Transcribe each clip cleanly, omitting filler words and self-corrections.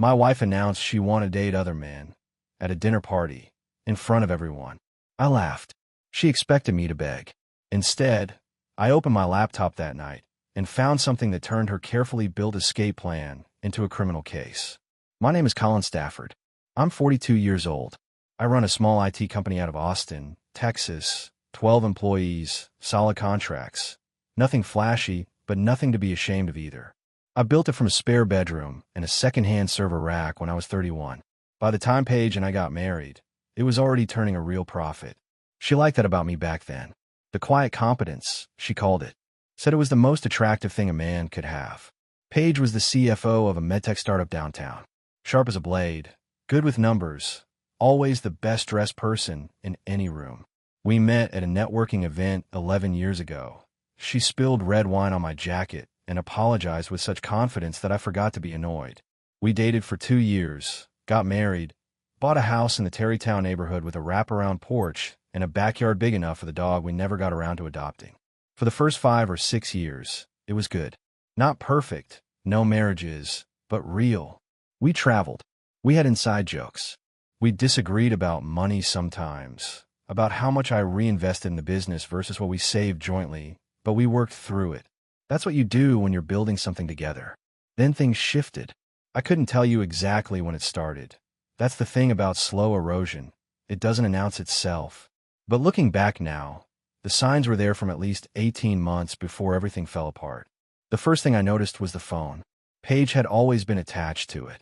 My wife announced she wanted to date other men at a dinner party in front of everyone. I laughed. She expected me to beg. Instead, I opened my laptop that night and found something that turned her carefully built escape plan into a criminal case. My name is Colin Stafford. I'm 42 years old. I run a small IT company out of Austin, Texas, 12 employees, solid contracts. Nothing flashy, but nothing to be ashamed of either. I built it from a spare bedroom and a second-hand server rack when I was 31. By the time Paige and I got married, it was already turning a real profit. She liked that about me back then. The quiet competence, she called it. Said it was the most attractive thing a man could have. Paige was the CFO of a medtech startup downtown. Sharp as a blade, good with numbers, always the best-dressed person in any room. We met at a networking event 11 years ago. She spilled red wine on my jacket and apologized with such confidence that I forgot to be annoyed. We dated for 2 years, got married, bought a house in the Terrytown neighborhood with a wraparound porch and a backyard big enough for the dog we never got around to adopting. For the first 5 or 6 years, it was good. Not perfect, no marriages, but real. We traveled. We had inside jokes. We disagreed about money sometimes, about how much I reinvested in the business versus what we saved jointly, but we worked through it. That's what you do when you're building something together. Then things shifted. I couldn't tell you exactly when it started. That's the thing about slow erosion. It doesn't announce itself. But looking back now, the signs were there from at least 18 months before everything fell apart. The first thing I noticed was the phone. Paige had always been attached to it.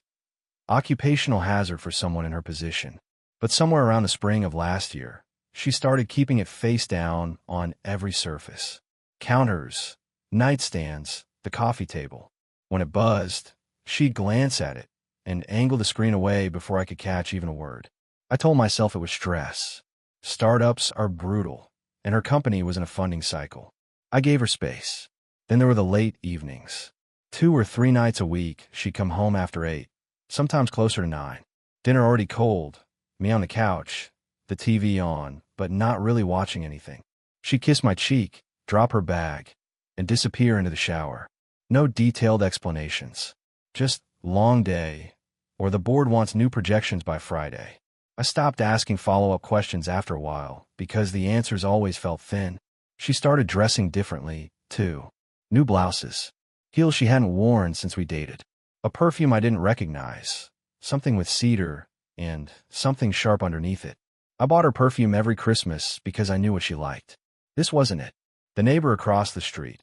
Occupational hazard for someone in her position. But somewhere around the spring of last year, she started keeping it face down on every surface. Counters, nightstands, the coffee table. When it buzzed, she'd glance at it and angle the screen away before I could catch even a word. I told myself it was stress. Startups are brutal, and her company was in a funding cycle. I gave her space. Then there were the late evenings. 2 or 3 nights a week, she'd come home after 8, sometimes closer to 9. Dinner already cold, me on the couch, the TV on, but not really watching anything. She'd kiss my cheek, drop her bag, and disappear into the shower. No detailed explanations. Just long day, or the board wants new projections by Friday. I stopped asking follow-up questions after a while because the answers always felt thin. She started dressing differently, too. New blouses. Heels she hadn't worn since we dated. A perfume I didn't recognize. Something with cedar and something sharp underneath it. I bought her perfume every Christmas because I knew what she liked. This wasn't it. The neighbor across the street,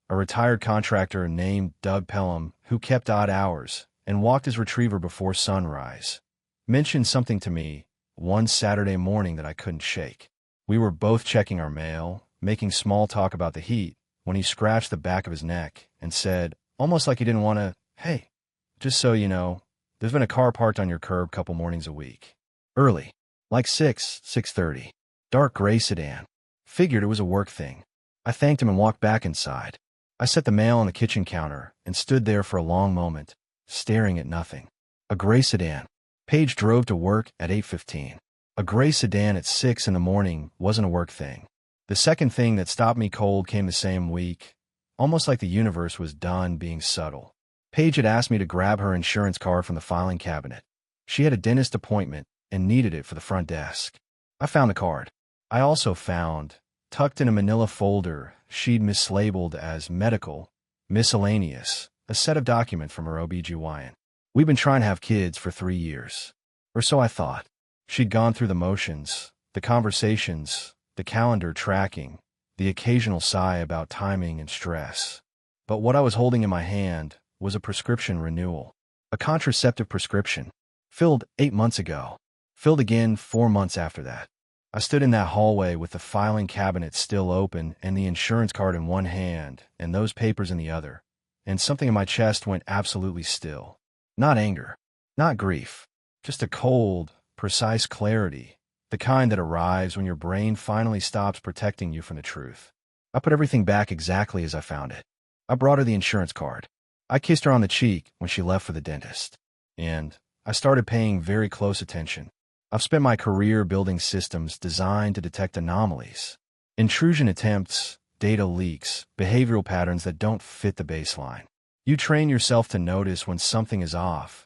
a retired contractor named Doug Pelham who kept odd hours and walked his retriever before sunrise, mentioned something to me one Saturday morning that I couldn't shake. We were both checking our mail, making small talk about the heat, when he scratched the back of his neck and said, almost like he didn't want to, "Hey, just so you know, there's been a car parked on your curb couple mornings a week. Early, like 6:30. Dark gray sedan. Figured it was a work thing." I thanked him and walked back inside. I set the mail on the kitchen counter and stood there for a long moment, staring at nothing. A gray sedan. Paige drove to work at 8:15. A gray sedan at 6 in the morning wasn't a work thing. The second thing that stopped me cold came the same week, almost like the universe was done being subtle. Paige had asked me to grab her insurance card from the filing cabinet. She had a dentist appointment and needed it for the front desk. I found the card. I also found, tucked in a manila folder she'd mislabeled as medical, miscellaneous, a set of documents from her OB/GYN. We'd been trying to have kids for 3 years. Or so I thought. She'd gone through the motions, the conversations, the calendar tracking, the occasional sigh about timing and stress. But what I was holding in my hand was a prescription renewal. A contraceptive prescription. Filled 8 months ago. Filled again 4 months after that. I stood in that hallway with the filing cabinet still open and the insurance card in one hand and those papers in the other, and something in my chest went absolutely still. Not anger. Not grief. Just a cold, precise clarity. The kind that arrives when your brain finally stops protecting you from the truth. I put everything back exactly as I found it. I brought her the insurance card. I kissed her on the cheek when she left for the dentist. And I started paying very close attention. I've spent my career building systems designed to detect anomalies. Intrusion attempts, data leaks, behavioral patterns that don't fit the baseline. You train yourself to notice when something is off,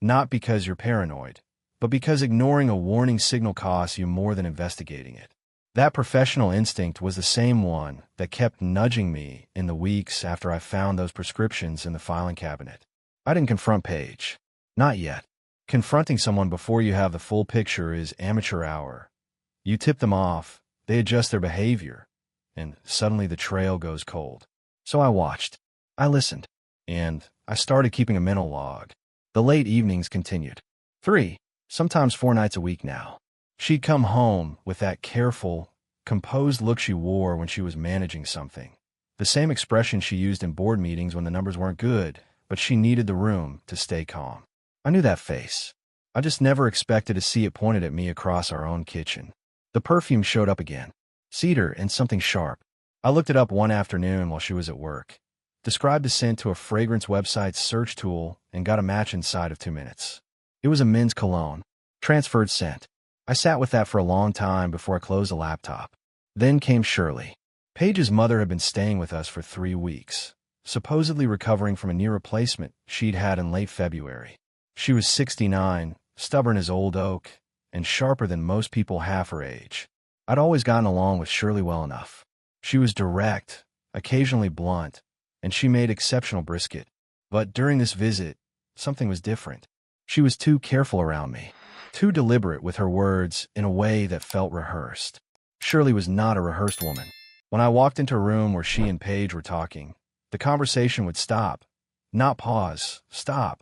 Not because you're paranoid, but because ignoring a warning signal costs you more than investigating it. That professional instinct was the same one that kept nudging me in the weeks after I found those prescriptions in the filing cabinet. I didn't confront Paige. Not yet. Confronting someone before you have the full picture is amateur hour. You tip them off, they adjust their behavior, and suddenly the trail goes cold. So I watched. I listened. And I started keeping a mental log. The late evenings continued. 3, sometimes 4 nights a week now. She'd come home with that careful, composed look she wore when she was managing something. The same expression she used in board meetings when the numbers weren't good, but she needed the room to stay calm. I knew that face. I just never expected to see it pointed at me across our own kitchen. The perfume showed up again. Cedar and something sharp. I looked it up one afternoon while she was at work. Described the scent to a fragrance website's search tool and got a match inside of 2 minutes. It was a men's cologne. Transferred scent. I sat with that for a long time before I closed the laptop. Then came Shirley. Paige's mother had been staying with us for 3 weeks, supposedly recovering from a knee replacement she'd had in late February. She was 69, stubborn as old oak, and sharper than most people half her age. I'd always gotten along with Shirley well enough. She was direct, occasionally blunt, and she made exceptional brisket. But during this visit, something was different. She was too careful around me, too deliberate with her words in a way that felt rehearsed. Shirley was not a rehearsed woman. When I walked into a room where she and Paige were talking, the conversation would stop. Not pause, stop.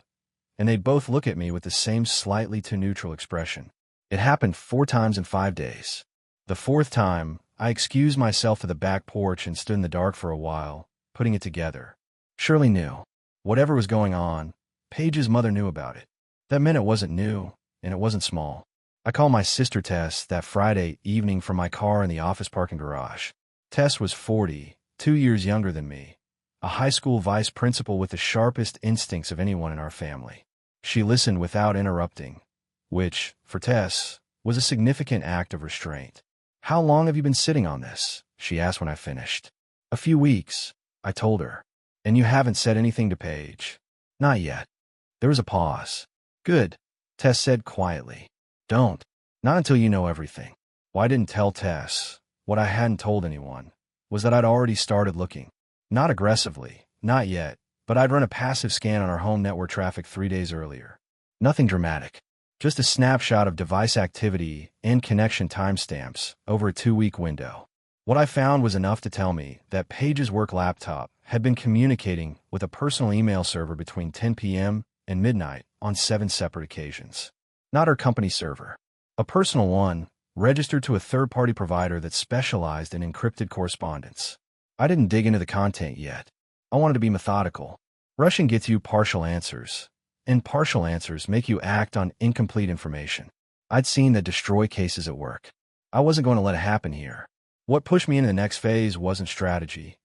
And they'd both look at me with the same slightly too neutral expression. It happened 4 times in 5 days. The 4th time, I excused myself to the back porch and stood in the dark for a while, putting it together. Shirley knew. Whatever was going on, Paige's mother knew about it. That meant it wasn't new, and it wasn't small. I called my sister Tess that Friday evening from my car in the office parking garage. Tess was 40, 2 years younger than me, a high school vice principal with the sharpest instincts of anyone in our family. She listened without interrupting, which, for Tess, was a significant act of restraint. "How long have you been sitting on this?" she asked when I finished. "A few weeks," I told her. "And you haven't said anything to Paige?" "Not yet." There was a pause. "Good," Tess said quietly. "Don't. Not until you know everything." Why I didn't tell Tess, what I hadn't told anyone, was that I'd already started looking. Not aggressively, not yet, but I'd run a passive scan on our home network traffic 3 days earlier. Nothing dramatic. Just a snapshot of device activity and connection timestamps over a 2-week window. What I found was enough to tell me that Paige's work laptop had been communicating with a personal email server between 10 p.m. and midnight on 7 separate occasions. Not her company server. A personal one, registered to a third-party provider that specialized in encrypted correspondence. I didn't dig into the content yet. I wanted to be methodical. Rushing gets you partial answers, and partial answers make you act on incomplete information. I'd seen that destroy cases at work. I wasn't going to let it happen here. What pushed me into the next phase wasn't strategy.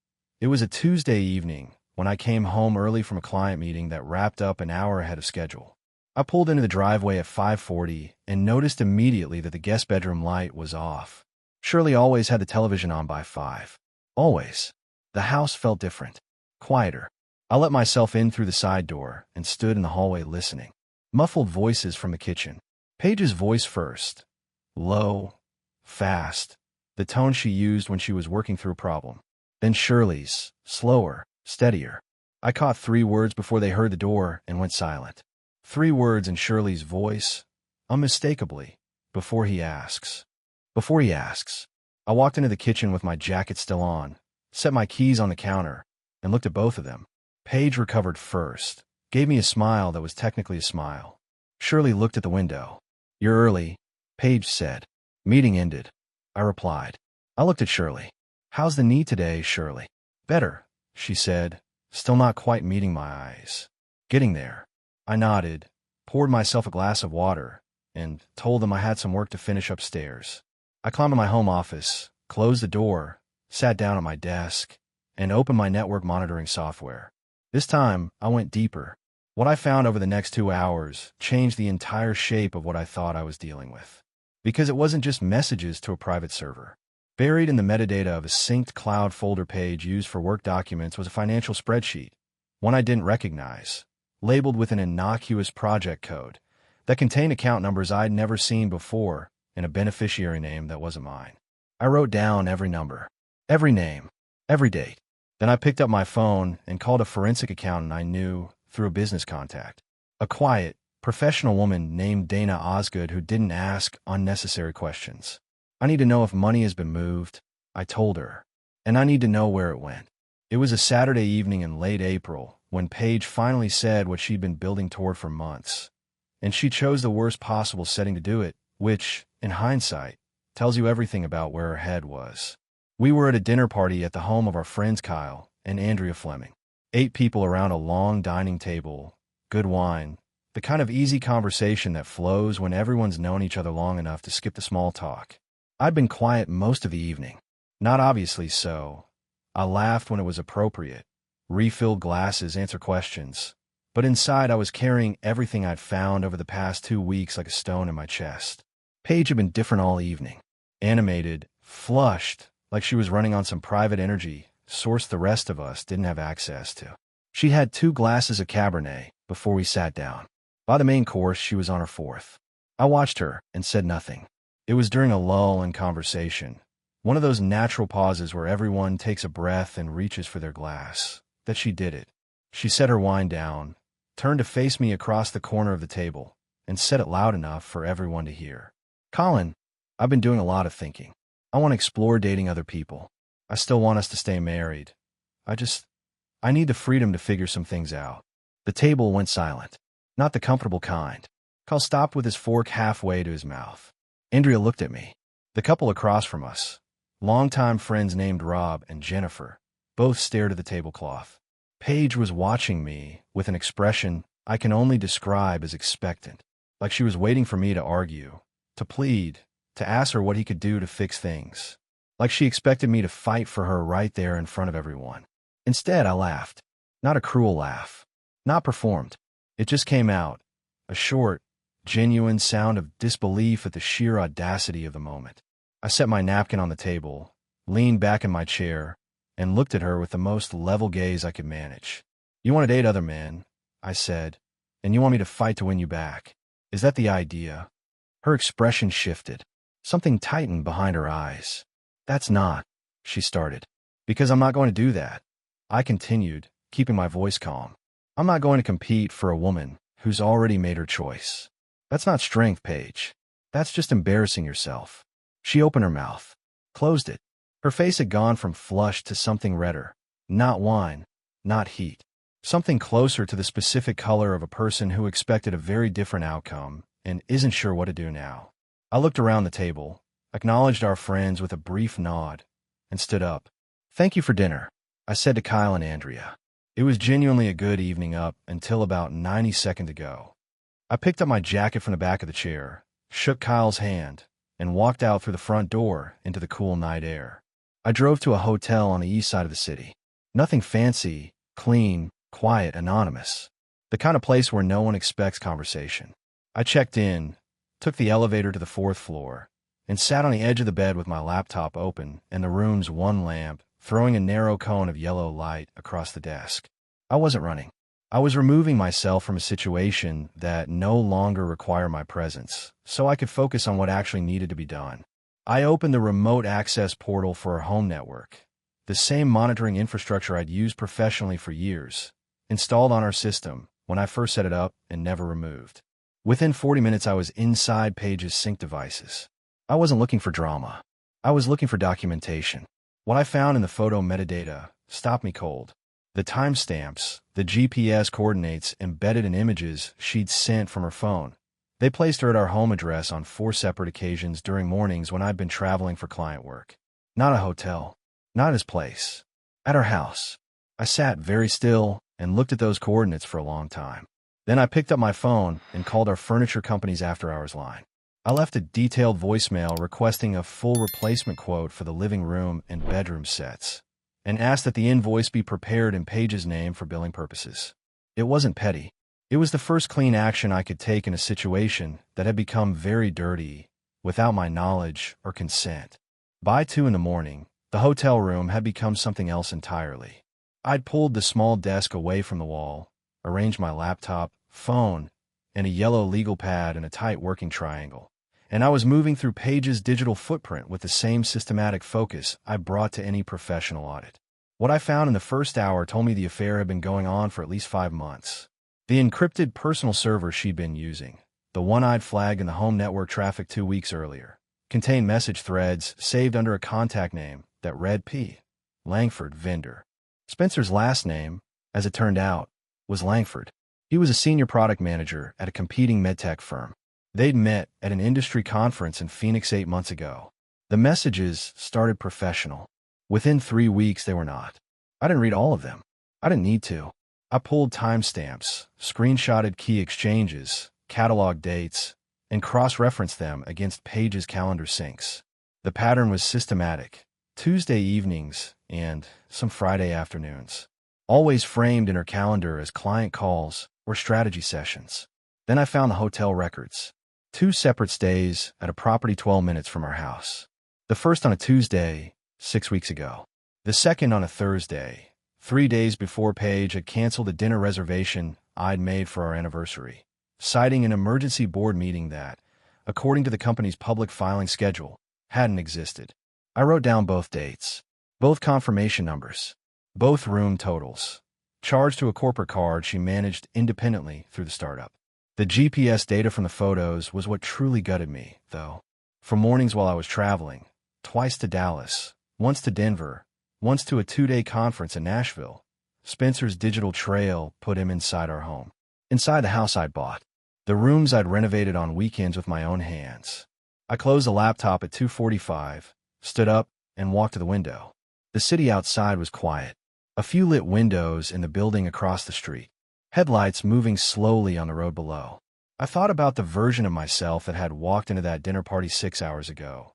It was a Tuesday evening when I came home early from a client meeting that wrapped up an hour ahead of schedule. I pulled into the driveway at 5:40 and noticed immediately that the guest bedroom light was off. Shirley always had the television on by 5. Always. The house felt different. Quieter. I let myself in through the side door and stood in the hallway listening. Muffled voices from the kitchen. Paige's voice first. Low. Fast. The tone she used when she was working through a problem. Then Shirley's. Slower. Steadier. I caught 3 words before they heard the door and went silent. 3 words in Shirley's voice, unmistakably, before he asks. Before he asks. I walked into the kitchen with my jacket still on, set my keys on the counter, and looked at both of them. Paige recovered first, gave me a smile that was technically a smile. Shirley looked at the window. "You're early," Paige said. "Meeting ended," I replied. I looked at Shirley. "How's the knee today, Shirley?" "Better," she said, still not quite meeting my eyes. "Getting there." I nodded, poured myself a glass of water, and told them I had some work to finish upstairs. I climbed to my home office, closed the door, sat down at my desk, and opened my network monitoring software. This time, I went deeper. What I found over the next 2 hours changed the entire shape of what I thought I was dealing with. Because it wasn't just messages to a private server. Buried in the metadata of a synced cloud folder page used for work documents was a financial spreadsheet, one I didn't recognize, labeled with an innocuous project code that contained account numbers I'd never seen before and a beneficiary name that wasn't mine. I wrote down every number, every name, every date. Then I picked up my phone and called a forensic accountant I knew through a business contact. A quiet, professional woman named Dana Osgood who didn't ask unnecessary questions. I need to know if money has been moved, I told her, and I need to know where it went. It was a Saturday evening in late April when Paige finally said what she'd been building toward for months. And she chose the worst possible setting to do it, which, in hindsight, tells you everything about where her head was. We were at a dinner party at the home of our friends Kyle and Andrea Fleming. 8 people around a long dining table, good wine, the kind of easy conversation that flows when everyone's known each other long enough to skip the small talk. I'd been quiet most of the evening. Not obviously so. I laughed when it was appropriate, refilled glasses, answered questions. But inside I was carrying everything I'd found over the past 2 weeks like a stone in my chest. Paige had been different all evening. Animated, flushed, like she was running on some private energy source the rest of us didn't have access to. She had 2 glasses of Cabernet before we sat down. By the main course, she was on her 4th. I watched her and said nothing. It was during a lull in conversation, one of those natural pauses where everyone takes a breath and reaches for their glass, that she did it. She set her wine down, turned to face me across the corner of the table, and said it loud enough for everyone to hear. "Colin, I've been doing a lot of thinking. I want to explore dating other people. I still want us to stay married. I need the freedom to figure some things out." The table went silent. Not the comfortable kind. Carl stopped with his fork halfway to his mouth. Andrea looked at me. The couple across from us, longtime friends named Rob and Jennifer, both stared at the tablecloth. Paige was watching me with an expression I can only describe as expectant, like she was waiting for me to argue, to plead, to ask her what he could do to fix things, like she expected me to fight for her right there in front of everyone. Instead, I laughed. Not a cruel laugh. Not performed. It just came out, a short, genuine sound of disbelief at the sheer audacity of the moment. I set my napkin on the table, leaned back in my chair, and looked at her with the most level gaze I could manage. "You want to date other men," I said, "and you want me to fight to win you back. Is that the idea?" Her expression shifted. Something tightened behind her eyes. "That's not," she started. "Because I'm not going to do that," I continued, keeping my voice calm. "I'm not going to compete for a woman who's already made her choice. That's not strength, Paige. That's just embarrassing yourself." She opened her mouth, closed it. Her face had gone from flushed to something redder. Not wine, not heat. Something closer to the specific color of a person who expected a very different outcome and isn't sure what to do now. I looked around the table, acknowledged our friends with a brief nod, and stood up. "Thank you for dinner," I said to Kyle and Andrea. It was genuinely a good evening up until about 90 seconds ago. I picked up my jacket from the back of the chair, shook Kyle's hand, and walked out through the front door into the cool night air. I drove to a hotel on the east side of the city. Nothing fancy, clean, quiet, anonymous. The kind of place where no one expects conversation. I checked in, took the elevator to the 4th floor, and sat on the edge of the bed with my laptop open and the room's one lamp throwing a narrow cone of yellow light across the desk. I wasn't running. I was removing myself from a situation that no longer required my presence, so I could focus on what actually needed to be done. I opened the remote access portal for our home network, the same monitoring infrastructure I'd used professionally for years, installed on our system when I first set it up and never removed. Within 40 minutes, I was inside Paige's sync devices. I wasn't looking for drama. I was looking for documentation. What I found in the photo metadata stopped me cold. The timestamps, the GPS coordinates embedded in images she'd sent from her phone. They placed her at our home address on 4 separate occasions during mornings when I'd been traveling for client work. Not a hotel. Not his place. At her house. I sat very still and looked at those coordinates for a long time. Then I picked up my phone and called our furniture company's after-hours line. I left a detailed voicemail requesting a full replacement quote for the living room and bedroom sets, and asked that the invoice be prepared in Paige's name for billing purposes. It wasn't petty. It was the first clean action I could take in a situation that had become very dirty without my knowledge or consent. By 2 in the morning, the hotel room had become something else entirely. I'd pulled the small desk away from the wall, arranged my laptop, phone, and a yellow legal pad in a tight working triangle. And I was moving through Paige's digital footprint with the same systematic focus I brought to any professional audit. What I found in the first hour told me the affair had been going on for at least 5 months. The encrypted personal server she'd been using, the one I'd flagged in the home network traffic 2 weeks earlier, contained message threads saved under a contact name that read P. Langford, vendor. Spencer's last name, as it turned out, was Langford. He was a senior product manager at a competing medtech firm. They'd met at an industry conference in Phoenix 8 months ago. The messages started professional. Within 3 weeks, they were not. I didn't read all of them. I didn't need to. I pulled timestamps, screenshotted key exchanges, cataloged dates, and cross-referenced them against Paige's calendar syncs. The pattern was systematic. Tuesday evenings and some Friday afternoons, always framed in her calendar as client calls or strategy sessions. Then I found the hotel records. 2 separate stays at a property 12 minutes from our house. The first on a Tuesday, 6 weeks ago. The second on a Thursday, 3 days before Paige had canceled a dinner reservation I'd made for our anniversary, citing an emergency board meeting that, according to the company's public filing schedule, hadn't existed. I wrote down both dates, both confirmation numbers, both room totals, charged to a corporate card she managed independently through the startup. The GPS data from the photos was what truly gutted me, though. For mornings while I was traveling, twice to Dallas, once to Denver, once to a 2-day conference in Nashville, Spencer's digital trail put him inside our home, inside the house I'd bought, the rooms I'd renovated on weekends with my own hands. I closed the laptop at 2:45, stood up, and walked to the window. The city outside was quiet. A few lit windows in the building across the street. Headlights moving slowly on the road below. I thought about the version of myself that had walked into that dinner party 6 hours ago,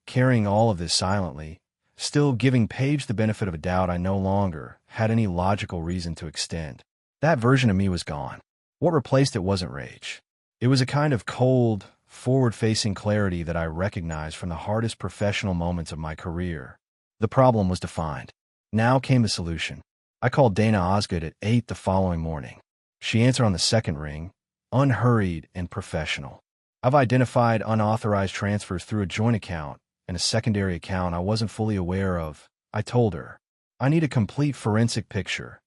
carrying all of this silently, still giving Paige the benefit of a doubt I no longer had any logical reason to extend. That version of me was gone. What replaced it wasn't rage. It was a kind of cold, forward-facing clarity that I recognized from the hardest professional moments of my career. The problem was defined. Now came the solution. I called Dana Osgood at 8 the following morning. She answered on the second ring, unhurried and professional. I've identified unauthorized transfers through a joint account and a secondary account I wasn't fully aware of. I told her, I need a complete forensic picture,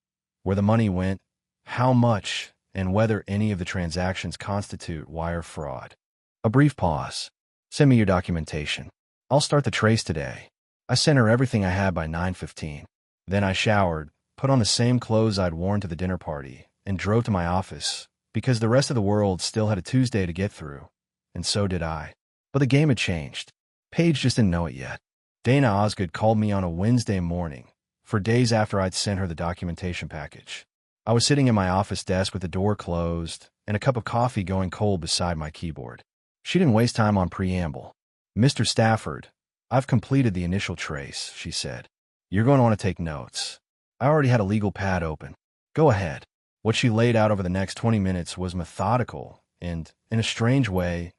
where the money went, how much, and whether any of the transactions constitute wire fraud. A brief pause. Send me your documentation. I'll start the trace today. I sent her everything I had by 9:15. Then I showered, put on the same clothes I'd worn to the dinner party, and drove to my office, because the rest of the world still had a Tuesday to get through, and so did I. But the game had changed. Paige just didn't know it yet. Dana Osgood called me on a Wednesday morning, for days after I'd sent her the documentation package. I was sitting at my office desk with the door closed and a cup of coffee going cold beside my keyboard. She didn't waste time on preamble. Mr. Stafford, I've completed the initial trace, she said. You're going to want to take notes. I already had a legal pad open. Go ahead. What she laid out over the next 20 minutes was methodical and, in a strange way,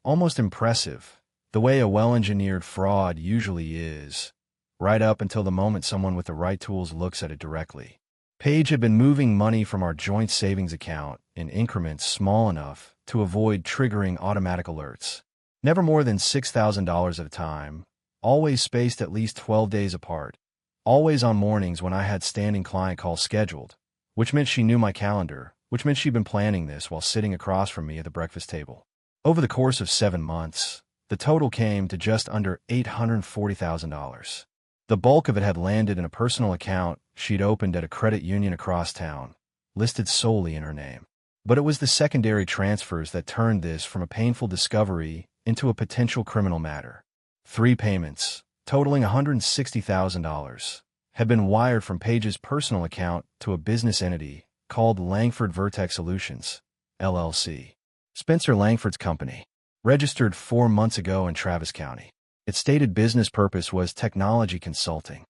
almost impressive, the way a well-engineered fraud usually is, right up until the moment someone with the right tools looks at it directly. Paige had been moving money from our joint savings account in increments small enough to avoid triggering automatic alerts. Never more than $6,000 at a time, always spaced at least 12 days apart, always on mornings when I had standing client calls scheduled, which meant she knew my calendar, which meant she'd been planning this while sitting across from me at the breakfast table. Over the course of 7 months, the total came to just under $840,000. The bulk of it had landed in a personal account she'd opened at a credit union across town, listed solely in her name. But it was the secondary transfers that turned this from a painful discovery into a potential criminal matter. 3 payments, totaling $160,000, had been wired from Paige's personal account to a business entity called Langford Vertex Solutions, LLC. Spencer Langford's company, registered 4 months ago in Travis County. Its stated business purpose was technology consulting.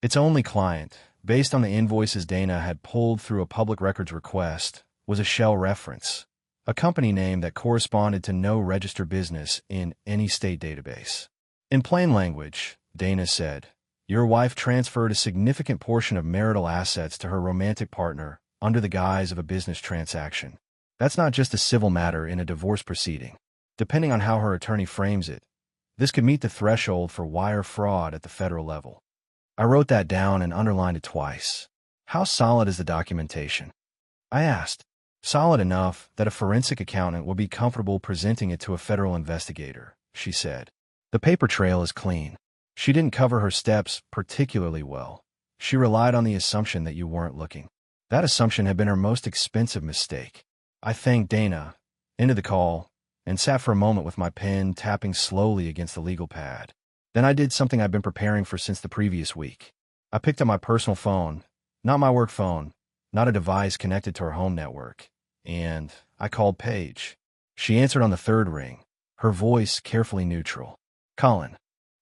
Its only client, based on the invoices Dana had pulled through a public records request, was a shell reference, a company name that corresponded to no registered business in any state database. In plain language, Dana said, your wife transferred a significant portion of marital assets to her romantic partner, under the guise of a business transaction. That's not just a civil matter in a divorce proceeding. Depending on how her attorney frames it, this could meet the threshold for wire fraud at the federal level. I wrote that down and underlined it twice. How solid is the documentation? I asked. Solid enough that a forensic accountant will be comfortable presenting it to a federal investigator, she said. The paper trail is clean. She didn't cover her steps particularly well. She relied on the assumption that you weren't looking. That assumption had been her most expensive mistake. I thanked Dana, ended the call, and sat for a moment with my pen tapping slowly against the legal pad. Then I did something I've been preparing for since the previous week. I picked up my personal phone, not my work phone, not a device connected to her home network, and I called Paige. She answered on the third ring, her voice carefully neutral. Colin,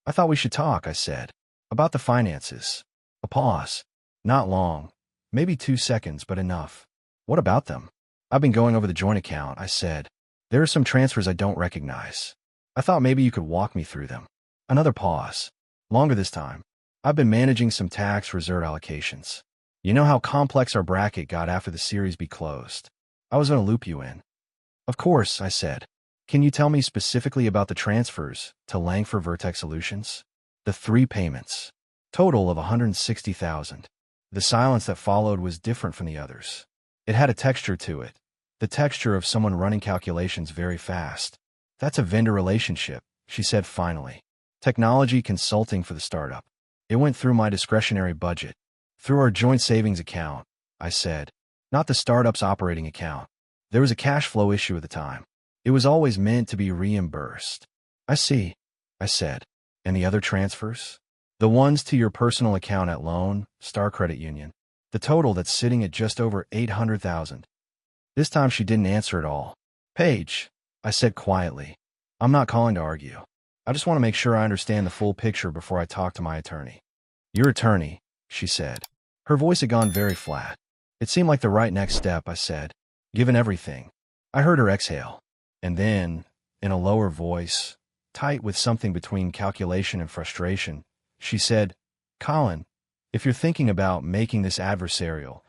I thought we should talk, I said. About the finances. A pause. Not long. Maybe 2 seconds, but enough. What about them? I've been going over the joint account, I said. There are some transfers I don't recognize. I thought maybe you could walk me through them. Another pause. Longer this time. I've been managing some tax reserve allocations. You know how complex our bracket got after the Series B closed. I was going to loop you in. Of course, I said. Can you tell me specifically about the transfers to Langford Vertex Solutions? The 3 payments. Total of $160,000. The silence that followed was different from the others. It had a texture to it. The texture of someone running calculations very fast. That's a vendor relationship, she said finally. Technology consulting for the startup. It went through my discretionary budget. Through our joint savings account, I said. Not the startup's operating account. There was a cash flow issue at the time. It was always meant to be reimbursed. I see, I said. And the other transfers? The ones to your personal account at Loan Star Credit Union. The total that's sitting at just over $800,000. This time she didn't answer at all. Paige, I said quietly. I'm not calling to argue. I just want to make sure I understand the full picture before I talk to my attorney. Your attorney, she said. Her voice had gone very flat. It seemed like the right next step, I said. Given everything. I heard her exhale. And then, in a lower voice, tight with something between calculation and frustration, she said, Colin, if you're thinking about making this adversarial,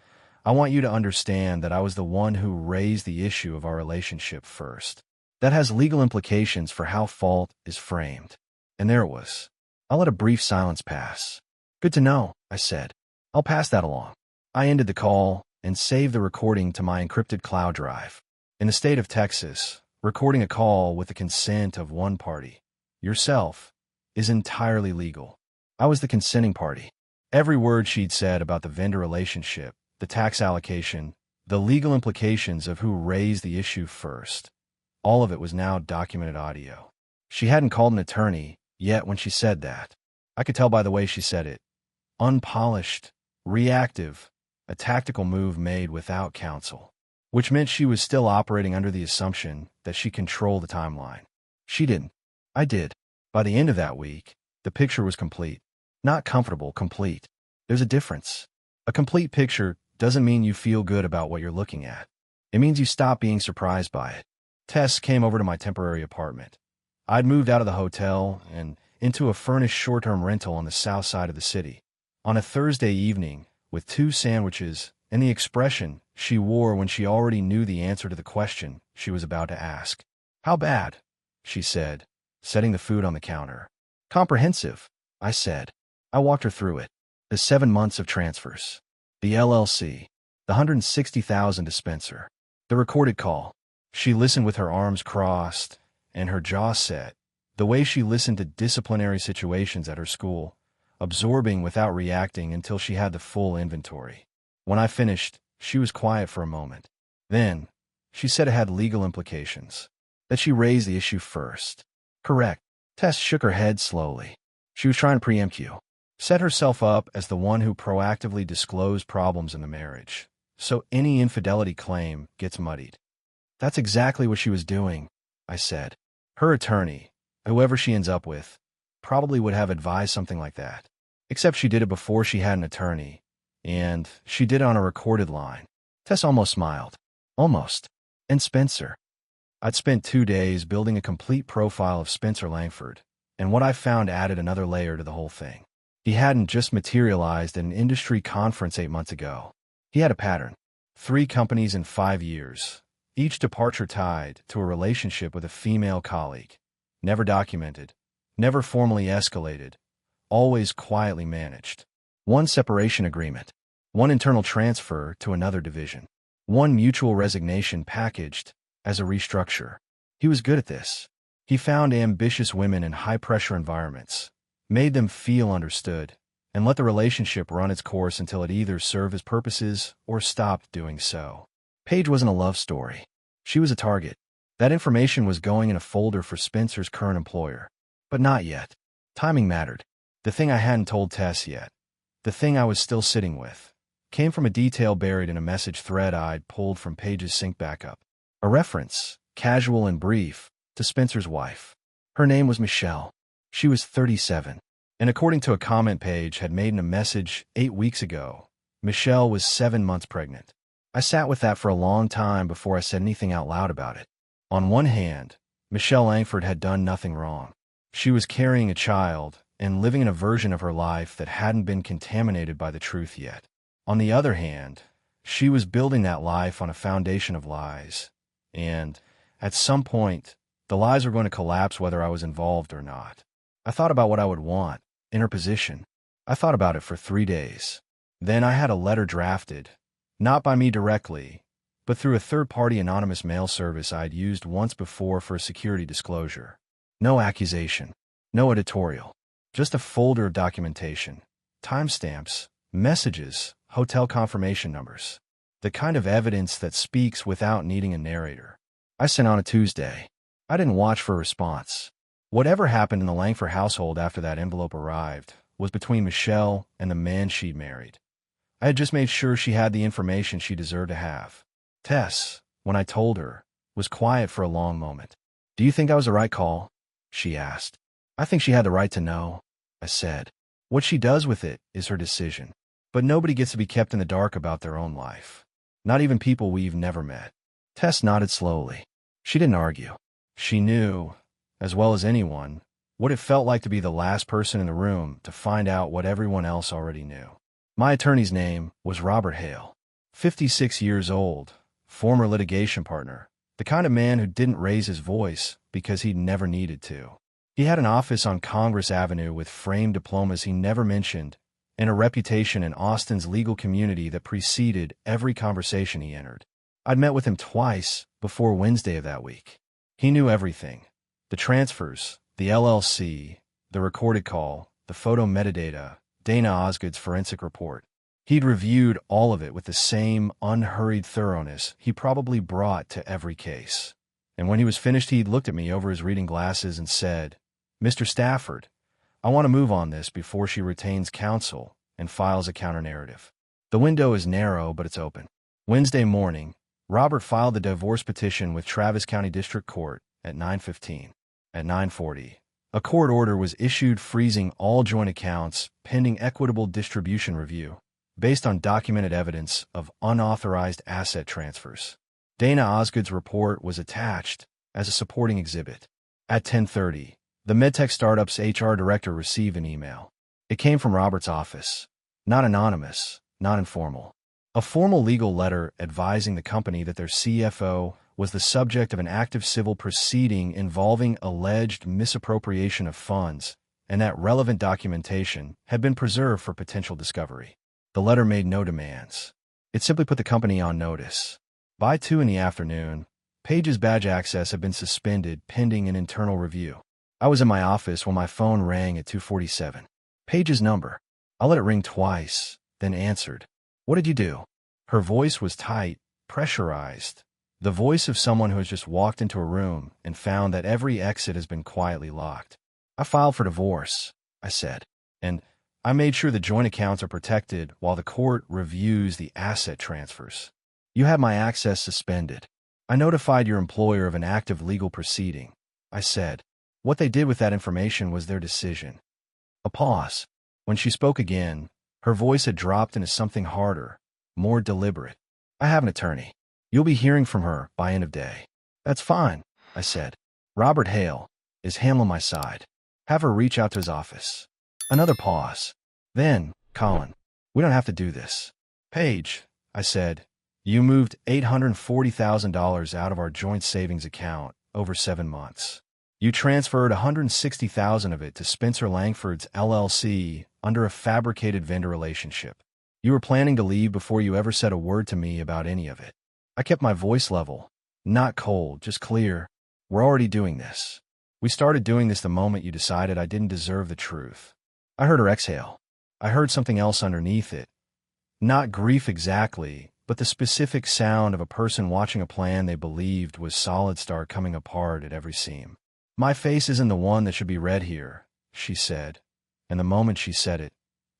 I want you to understand that I was the one who raised the issue of our relationship first. That has legal implications for how fault is framed. And there it was. I'll let a brief silence pass. Good to know, I said. I'll pass that along. I ended the call and saved the recording to my encrypted cloud drive. In the state of Texas, recording a call with the consent of one party, yourself, is entirely legal. I was the consenting party. Every word she'd said about the vendor relationship, the tax allocation, the legal implications of who raised the issue first, all of it was now documented audio. She hadn't called an attorney yet when she said that. I could tell by the way she said it. Unpolished, reactive, a tactical move made without counsel, which meant she was still operating under the assumption that she controlled the timeline. She didn't. I did. By the end of that week, the picture was complete. Not comfortable, complete. There's a difference. A complete picture doesn't mean you feel good about what you're looking at. It means you stop being surprised by it. Tess came over to my temporary apartment. I'd moved out of the hotel and into a furnished short-term rental on the south side of the city. On a Thursday evening, with 2 sandwiches and the expression she wore when she already knew the answer to the question she was about to ask. How bad? She said, setting the food on the counter. Comprehensive, I said. I walked her through it. The 7 months of transfers. The LLC. The $160,000 dispenser. The recorded call. She listened with her arms crossed and her jaw set, the way she listened to disciplinary situations at her school, absorbing without reacting until she had the full inventory. When I finished, she was quiet for a moment. Then, she said it had legal implications. That she raised the issue first. Correct. Tess shook her head slowly. She was trying to preempt you. Set herself up as the one who proactively disclosed problems in the marriage, so any infidelity claim gets muddied. That's exactly what she was doing, I said. Her attorney, whoever she ends up with, probably would have advised something like that. Except she did it before she had an attorney, and she did it on a recorded line. Tess almost smiled. Almost. And Spencer. I'd spent 2 days building a complete profile of Spencer Langford, and what I found added another layer to the whole thing. He hadn't just materialized at an industry conference 8 months ago. He had a pattern. 3 companies in 5 years. Each departure tied to a relationship with a female colleague. Never documented. Never formally escalated. Always quietly managed. 1 separation agreement. 1 internal transfer to another division. 1 mutual resignation packaged as a restructure. He was good at this. He found ambitious women in high-pressure environments, made them feel understood, and let the relationship run its course until it either served his purposes or stopped doing so. Paige wasn't a love story. She was a target. That information was going in a folder for Spencer's current employer. But not yet. Timing mattered. The thing I hadn't told Tess yet, the thing I was still sitting with, came from a detail buried in a message thread I'd pulled from Paige's sync backup. A reference, casual and brief, to Spencer's wife. Her name was Michelle. She was 37. And according to a comment Paige had made in a message 8 weeks ago, Michelle was 7 months pregnant. I sat with that for a long time before I said anything out loud about it. On one hand, Michelle Langford had done nothing wrong. She was carrying a child and living in a version of her life that hadn't been contaminated by the truth yet. On the other hand, she was building that life on a foundation of lies. And, at some point, the lies were going to collapse whether I was involved or not. I thought about what I would want, in her position. I thought about it for 3 days. Then I had a letter drafted, not by me directly, but through a third-party anonymous mail service I'd used once before for a security disclosure. No accusation, no editorial, just a folder of documentation, timestamps, messages, hotel confirmation numbers. The kind of evidence that speaks without needing a narrator. I sent on a Tuesday. I didn't watch for a response. Whatever happened in the Langford household after that envelope arrived was between Michelle and the man she'd married. I had just made sure she had the information she deserved to have. Tess, when I told her, was quiet for a long moment. "Do you think that was the right call?" she asked. "I think she had the right to know," I said. "What she does with it is her decision. But nobody gets to be kept in the dark about their own life. Not even people we've never met." Tess nodded slowly. She didn't argue. She knew, as well as anyone, what it felt like to be the last person in the room to find out what everyone else already knew. My attorney's name was Robert Hale, 56 years old, former litigation partner, the kind of man who didn't raise his voice because he'd never needed to. He had an office on Congress Avenue with framed diplomas he never mentioned, and a reputation in Austin's legal community that preceded every conversation he entered. I'd met with him twice before Wednesday of that week. He knew everything. The transfers, the LLC, the recorded call, the photo metadata, Dana Osgood's forensic report. He'd reviewed all of it with the same unhurried thoroughness he probably brought to every case. And when he was finished, he'd looked at me over his reading glasses and said, "Mr. Stafford, I want to move on this before she retains counsel and files a counter-narrative. The window is narrow, but it's open." Wednesday morning, Robert filed the divorce petition with Travis County District Court at 9:15. At 9:40, a court order was issued freezing all joint accounts pending equitable distribution review, based on documented evidence of unauthorized asset transfers. Dana Osgood's report was attached as a supporting exhibit. At 10:30, the MedTech startup's HR director received an email. It came from Robert's office. Not anonymous, not informal. A formal legal letter advising the company that their CFO was the subject of an active civil proceeding involving alleged misappropriation of funds, and that relevant documentation had been preserved for potential discovery. The letter made no demands. It simply put the company on notice. By 2 in the afternoon, Paige's badge access had been suspended pending an internal review. I was in my office when my phone rang at 2:47. Paige's number. I let it ring twice, then answered. "What did you do?" Her voice was tight, pressurized. The voice of someone who has just walked into a room and found that every exit has been quietly locked. "I filed for divorce," I said. "And I made sure the joint accounts are protected while the court reviews the asset transfers. You have my access suspended. I notified your employer of an active legal proceeding," I said. What they did with that information was their decision. A pause. When she spoke again, her voice had dropped into something harder, more deliberate. "I have an attorney. You'll be hearing from her by end of day." "That's fine," I said. "Robert Hale is handling my side. Have her reach out to his office." Another pause. Then, "Colin, we don't have to do this." "Paige," I said, You moved $840,000 out of our joint savings account over 7 months. You transferred $160,000 of it to Spencer Langford's LLC under a fabricated vendor relationship. You were planning to leave before you ever said a word to me about any of it. I kept my voice level, not cold, just clear. We're already doing this. We started doing this the moment you decided I didn't deserve the truth. I heard her exhale. I heard something else underneath it. Not grief exactly, but the specific sound of a person watching a plan they believed was solid start coming apart at every seam. My face isn't the one that should be read here, she said. And the moment she said it,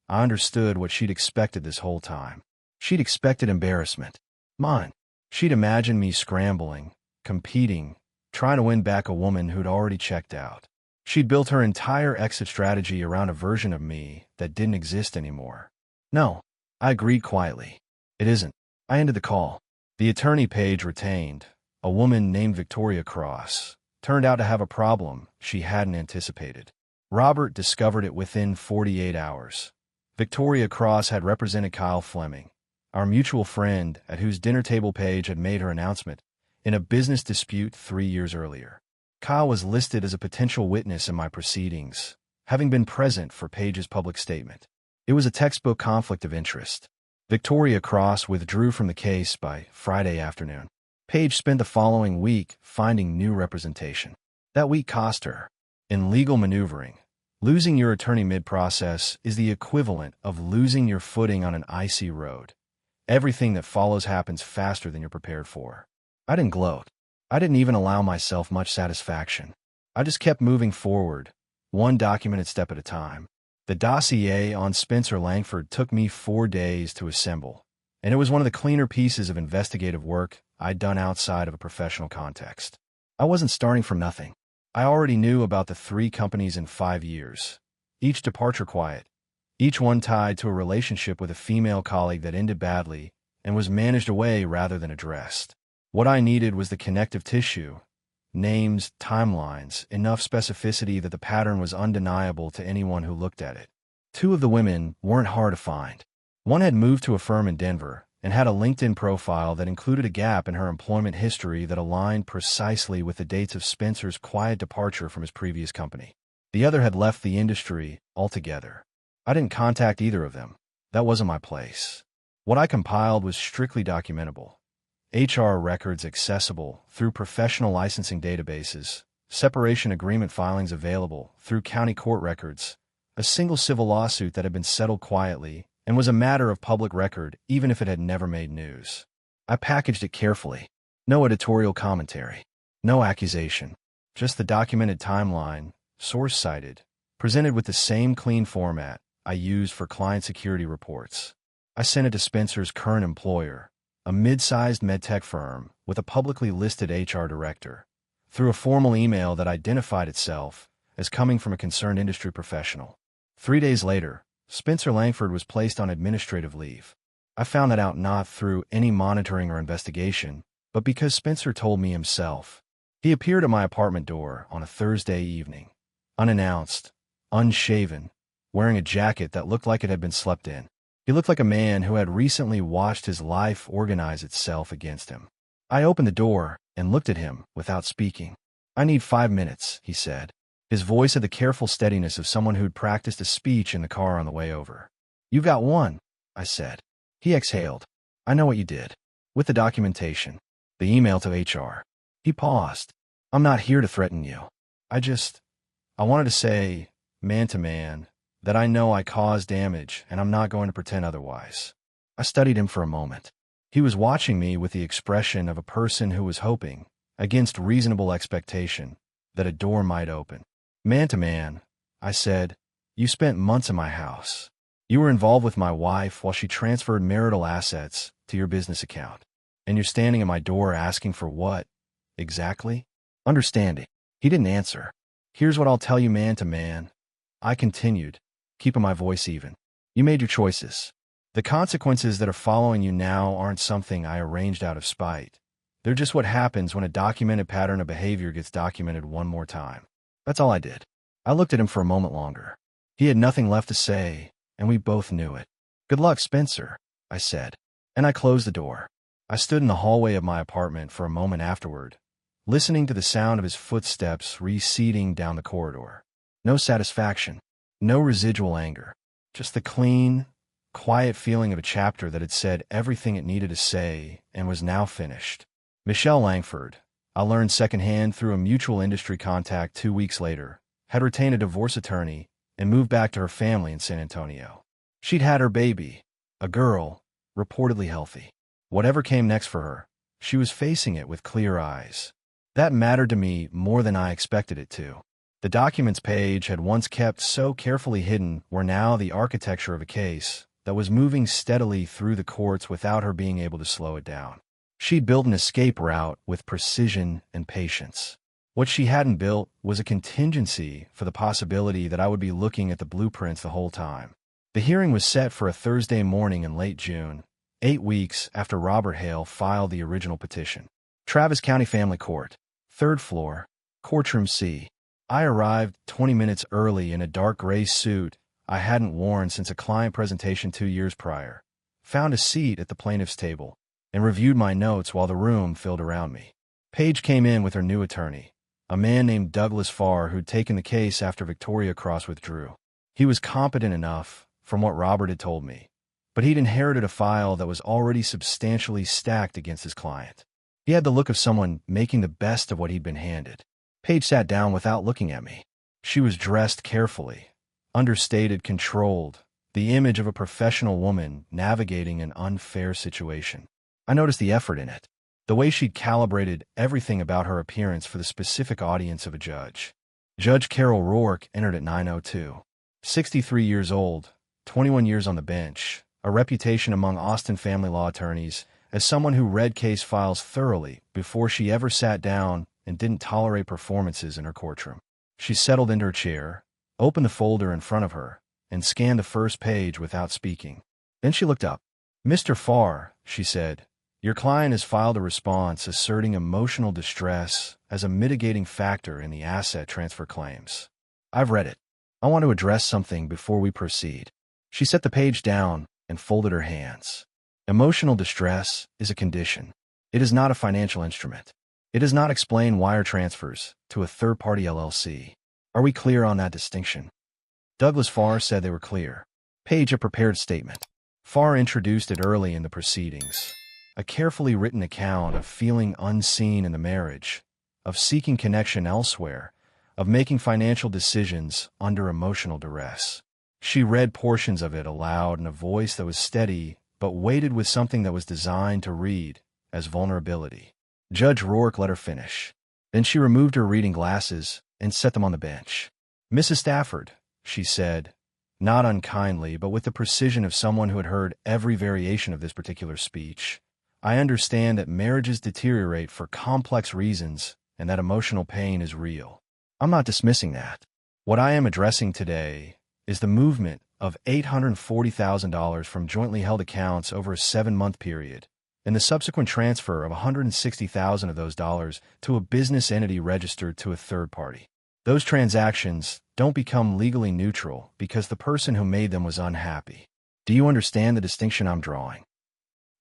I understood what she'd expected this whole time. She'd expected embarrassment. Mine. She'd imagined me scrambling, competing, trying to win back a woman who'd already checked out. She'd built her entire exit strategy around a version of me that didn't exist anymore. No, I agreed quietly. It isn't. I ended the call. The attorney Paige retained, a woman named Victoria Cross, turned out to have a problem she hadn't anticipated. Robert discovered it within 48 hours. Victoria Cross had represented Kyle Fleming, our mutual friend at whose dinner table Paige had made her announcement, in a business dispute 3 years earlier. Kyle was listed as a potential witness in my proceedings, having been present for Paige's public statement. It was a textbook conflict of interest. Victoria Cross withdrew from the case by Friday afternoon. Paige spent the following week finding new representation. That week cost her. In legal maneuvering, losing your attorney mid-process is the equivalent of losing your footing on an icy road. Everything that follows happens faster than you're prepared for. I didn't gloat. I didn't even allow myself much satisfaction. I just kept moving forward, one documented step at a time. The dossier on Spencer Langford took me 4 days to assemble, and it was one of the cleaner pieces of investigative work I'd done outside of a professional context. I wasn't starting from nothing. I already knew about the 3 companies in 5 years, each departure quiet, each one tied to a relationship with a female colleague that ended badly and was managed away rather than addressed. What I needed was the connective tissue, names, timelines, enough specificity that the pattern was undeniable to anyone who looked at it. 2 of the women weren't hard to find. One had moved to a firm in Denver and had a LinkedIn profile that included a gap in her employment history that aligned precisely with the dates of Spencer's quiet departure from his previous company. The other had left the industry altogether. I didn't contact either of them. That wasn't my place. What I compiled was strictly documentable. HR records accessible through professional licensing databases, separation agreement filings available through county court records, a single civil lawsuit that had been settled quietly and was a matter of public record even if it had never made news. I packaged it carefully. No editorial commentary. No accusation. Just the documented timeline, source-cited, presented with the same clean format I used for client security reports. I sent it to Spencer's current employer, a mid-sized medtech firm with a publicly listed HR director, through a formal email that identified itself as coming from a concerned industry professional. 3 days later, Spencer Langford was placed on administrative leave. I found that out not through any monitoring or investigation, but because Spencer told me himself. He appeared at my apartment door on a Thursday evening, unannounced, unshaven, wearing a jacket that looked like it had been slept in. He looked like a man who had recently watched his life organize itself against him. I opened the door and looked at him without speaking. "I need 5 minutes," he said. His voice had the careful steadiness of someone who'd practiced a speech in the car on the way over. "You've got 1, I said. He exhaled. "I know what you did. With the documentation. The email to HR. He paused. "I'm not here to threaten you. I wanted to say, man to man, that I know I caused damage and I'm not going to pretend otherwise." I studied him for a moment. He was watching me with the expression of a person who was hoping, against reasonable expectation, that a door might open. "Man to man," I said, "you spent months in my house. You were involved with my wife while she transferred marital assets to your business account. And you're standing at my door asking for what, exactly?" Understanding. He didn't answer. "Here's what I'll tell you, man to man," I continued, keeping my voice even. "You made your choices. The consequences that are following you now aren't something I arranged out of spite. They're just what happens when a documented pattern of behavior gets documented one more time. That's all I did." I looked at him for a moment longer. He had nothing left to say, and we both knew it. "Good luck, Spencer," I said, and I closed the door. I stood in the hallway of my apartment for a moment afterward, listening to the sound of his footsteps receding down the corridor. No satisfaction, no residual anger, just the clean, quiet feeling of a chapter that had said everything it needed to say and was now finished. Michelle Langford, I learned secondhand through a mutual industry contact 2 weeks later, had retained a divorce attorney and moved back to her family in San Antonio. She'd had her baby, a girl, reportedly healthy. Whatever came next for her, she was facing it with clear eyes. That mattered to me more than I expected it to. The documents Paige had once kept so carefully hidden were now the architecture of a case that was moving steadily through the courts without her being able to slow it down. She'd built an escape route with precision and patience. What she hadn't built was a contingency for the possibility that I would be looking at the blueprints the whole time. The hearing was set for a Thursday morning in late June, 8 weeks after Robert Hale filed the original petition. Travis County Family Court, 3rd floor, Courtroom C. I arrived 20 minutes early in a dark gray suit I hadn't worn since a client presentation 2 years prior, found a seat at the plaintiff's table, and reviewed my notes while the room filled around me. Paige came in with her new attorney, a man named Douglas Farr who'd taken the case after Victoria Cross withdrew. He was competent enough, from what Robert had told me, but he'd inherited a file that was already substantially stacked against his client. He had the look of someone making the best of what he'd been handed. Paige sat down without looking at me. She was dressed carefully, understated, controlled, the image of a professional woman navigating an unfair situation. I noticed the effort in it, the way she'd calibrated everything about her appearance for the specific audience of a judge. Judge Carol Rourke entered at 9:02. 63 years old, 21 years on the bench, a reputation among Austin family law attorneys as someone who read case files thoroughly before she ever sat down and didn't tolerate performances in her courtroom. She settled into her chair, opened the folder in front of her, and scanned the first page without speaking. Then she looked up. "Mr. Farr," she said, "your client has filed a response asserting emotional distress as a mitigating factor in the asset transfer claims. I've read it. I want to address something before we proceed." She set the page down and folded her hands. Emotional distress is a condition. It is not a financial instrument. It does not explain wire transfers to a third-party LLC. Are we clear on that distinction? Douglas Farr said they were clear. Page a prepared statement. Farr introduced it early in the proceedings. A carefully written account of feeling unseen in the marriage, of seeking connection elsewhere, of making financial decisions under emotional duress. She read portions of it aloud in a voice that was steady but weighted with something that was designed to read as vulnerability. Judge Rourke let her finish. Then she removed her reading glasses and set them on the bench. "Mrs. Stafford," she said, not unkindly, but with the precision of someone who had heard every variation of this particular speech, "I understand that marriages deteriorate for complex reasons and that emotional pain is real. I'm not dismissing that. What I am addressing today is the movement of $840,000 from jointly held accounts over a 7-month period, and the subsequent transfer of $160,000 of those dollars to a business entity registered to a third party. Those transactions don't become legally neutral because the person who made them was unhappy. Do you understand the distinction I'm drawing?"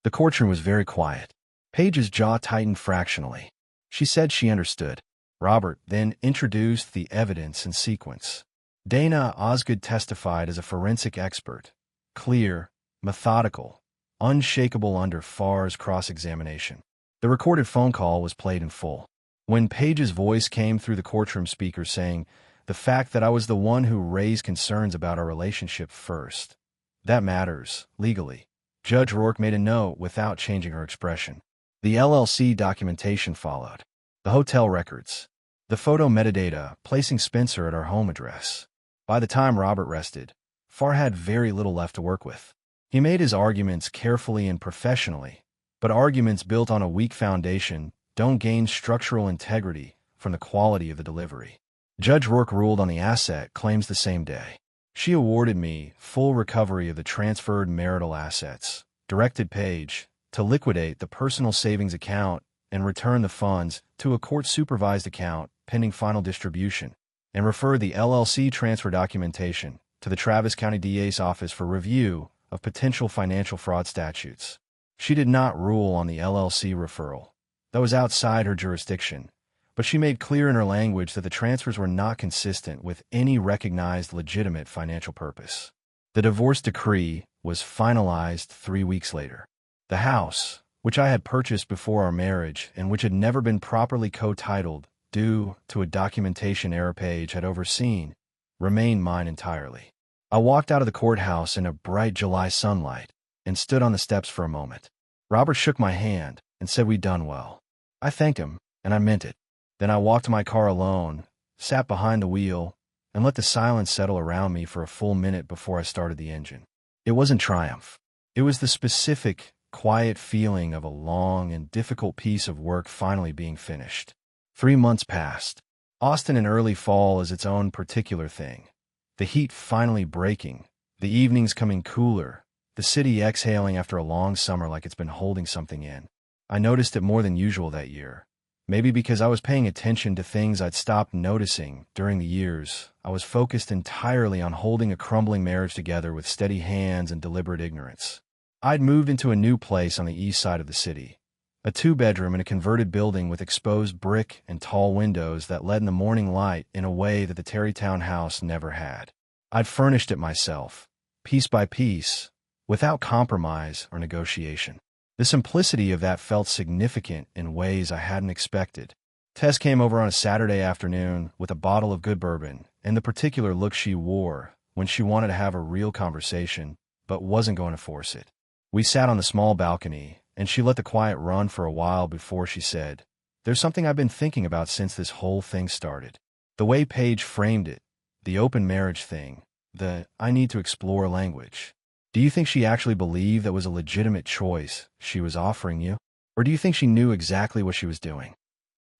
The courtroom was very quiet. Paige's jaw tightened fractionally. She said she understood. Robert then introduced the evidence in sequence. Dana Osgood testified as a forensic expert, clear, methodical, unshakable under Farr's cross-examination. The recorded phone call was played in full. When Paige's voice came through the courtroom speaker saying, "The fact that I was the one who raised concerns about our relationship first, that matters, legally," Judge Rourke made a note without changing her expression. The LLC documentation followed. The hotel records. The photo metadata, placing Spencer at our home address. By the time Robert rested, Farr had very little left to work with. He made his arguments carefully and professionally, but arguments built on a weak foundation don't gain structural integrity from the quality of the delivery. Judge Rourke ruled on the asset claims the same day. She awarded me full recovery of the transferred marital assets, directed Paige to liquidate the personal savings account and return the funds to a court-supervised account pending final distribution, and refer the LLC transfer documentation to the Travis County DA's office for review of potential financial fraud statutes. She did not rule on the LLC referral. That was outside her jurisdiction, but she made clear in her language that the transfers were not consistent with any recognized legitimate financial purpose. The divorce decree was finalized 3 weeks later. The house, which I had purchased before our marriage and which had never been properly co-titled due to a documentation error Paige had overseen, remained mine entirely. I walked out of the courthouse in a bright July sunlight and stood on the steps for a moment. Robert shook my hand and said we'd done well. I thanked him, and I meant it. Then I walked to my car alone, sat behind the wheel, and let the silence settle around me for a full minute before I started the engine. It wasn't triumph. It was the specific, quiet feeling of a long and difficult piece of work finally being finished. 3 months passed. Austin in early fall is its own particular thing. The heat finally breaking, the evenings coming cooler, the city exhaling after a long summer like it's been holding something in. I noticed it more than usual that year. Maybe because I was paying attention to things I'd stopped noticing during the years. I was focused entirely on holding a crumbling marriage together with steady hands and deliberate ignorance. I'd moved into a new place on the east side of the city, a 2-bedroom in a converted building with exposed brick and tall windows that let in the morning light in a way that the Terrytown house never had. I'd furnished it myself, piece by piece, without compromise or negotiation. The simplicity of that felt significant in ways I hadn't expected. Tess came over on a Saturday afternoon with a bottle of good bourbon and the particular look she wore when she wanted to have a real conversation but wasn't going to force it. We sat on the small balcony, and she let the quiet run for a while before she said, "There's something I've been thinking about since this whole thing started." The way Paige framed it, the open marriage thing, the "I need to explore" language. Do you think she actually believed that was a legitimate choice she was offering you? Or do you think she knew exactly what she was doing?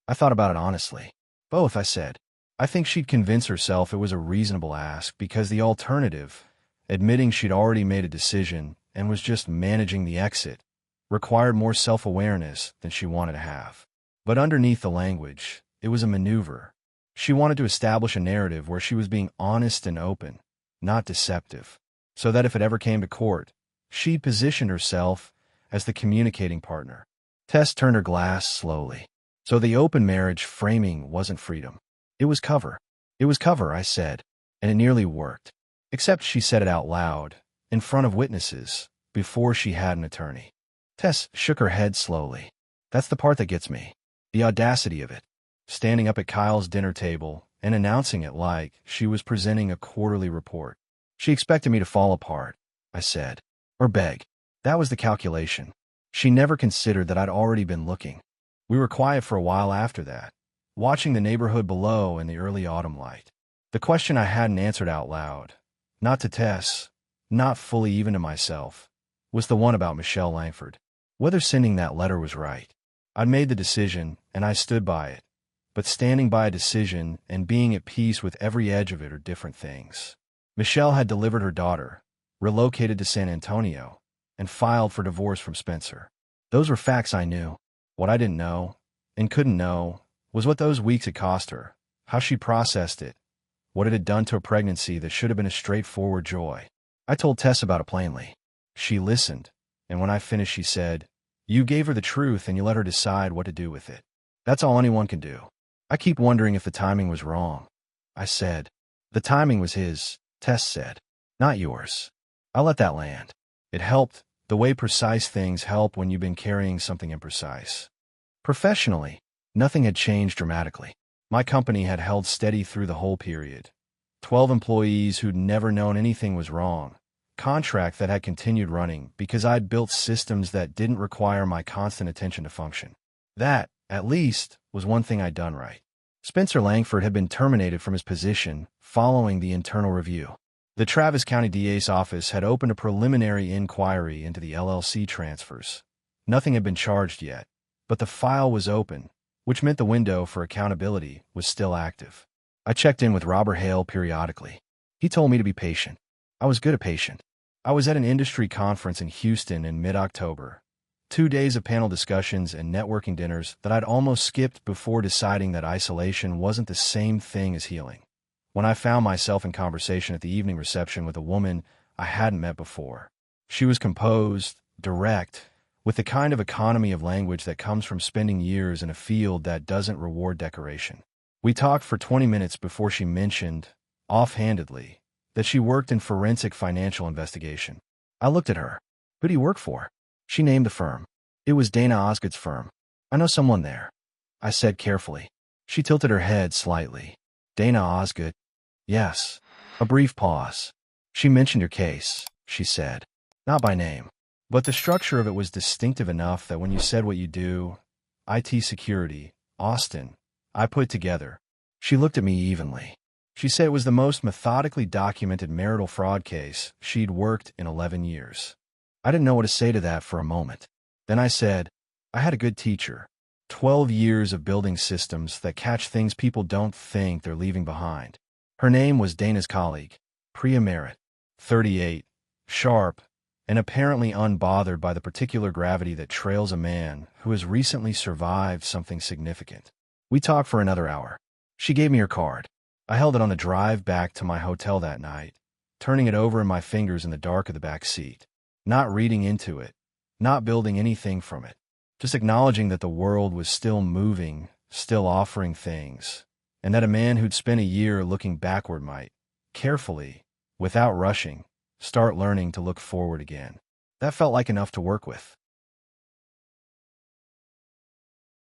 I thought about it honestly. Both, I said. I think she'd convince herself it was a reasonable ask because the alternative, admitting she'd already made a decision and was just managing the exit, required more self-awareness than she wanted to have. But underneath the language, it was a maneuver. She wanted to establish a narrative where she was being honest and open, not deceptive, so that if it ever came to court, she'd positioned herself as the communicating partner. Tess turned her glass slowly. So the open marriage framing wasn't freedom. It was cover. It was cover, I said, and it nearly worked. Except she said it out loud, in front of witnesses, before she had an attorney. Tess shook her head slowly. That's the part that gets me. The audacity of it. Standing up at Kyle's dinner table and announcing it like she was presenting a quarterly report. She expected me to fall apart, I said. Or beg. That was the calculation. She never considered that I'd already been looking. We were quiet for a while after that, watching the neighborhood below in the early autumn light. The question I hadn't answered out loud, not to Tess, not fully even to myself, was the one about Michelle Langford. Whether sending that letter was right. I'd made the decision, and I stood by it. But standing by a decision and being at peace with every edge of it are different things. Michelle had delivered her daughter, relocated to San Antonio, and filed for divorce from Spencer. Those were facts I knew. What I didn't know, and couldn't know, was what those weeks had cost her, how she processed it, what it had done to a pregnancy that should have been a straightforward joy. I told Tess about it plainly. She listened, and when I finished she said, "You gave her the truth and you let her decide what to do with it. That's all anyone can do." I keep wondering if the timing was wrong. I said. The timing was his, Tess said. Not yours. I let that land. It helped, the way precise things help when you've been carrying something imprecise. Professionally, nothing had changed dramatically. My company had held steady through the whole period. 12 employees who'd never known anything was wrong. Contract that had continued running because I'd built systems that didn't require my constant attention to function. That, at least, was one thing I'd done right. Spencer Langford had been terminated from his position following the internal review. The Travis County DA's office had opened a preliminary inquiry into the LLC transfers. Nothing had been charged yet, but the file was open, which meant the window for accountability was still active. I checked in with Robert Hale periodically. He told me to be patient. I was good at patient. I was at an industry conference in Houston in mid-October. 2 days of panel discussions and networking dinners that I'd almost skipped before deciding that isolation wasn't the same thing as healing. When I found myself in conversation at the evening reception with a woman I hadn't met before. She was composed, direct, with the kind of economy of language that comes from spending years in a field that doesn't reward decoration. We talked for 20 minutes before she mentioned, offhandedly, that she worked in forensic financial investigation. I looked at her. Who do you work for? She named the firm. It was Dana Osgood's firm. I know someone there, I said carefully. She tilted her head slightly. Dana Osgood? Yes. A brief pause. She mentioned your case, she said. Not by name. But the structure of it was distinctive enough that when you said what you do, IT security, Austin, I put it together. She looked at me evenly. She said it was the most methodically documented marital fraud case she'd worked in 11 years. I didn't know what to say to that for a moment. Then I said, I had a good teacher. 12 years of building systems that catch things people don't think they're leaving behind. Her name was Dana's colleague, Priya Merritt, 38, sharp, and apparently unbothered by the particular gravity that trails a man who has recently survived something significant. We talked for another hour. She gave me her card. I held it on the drive back to my hotel that night, turning it over in my fingers in the dark of the back seat, not reading into it, not building anything from it, just acknowledging that the world was still moving, still offering things, and that a man who'd spent a year looking backward might, carefully, without rushing, start learning to look forward again. That felt like enough to work with.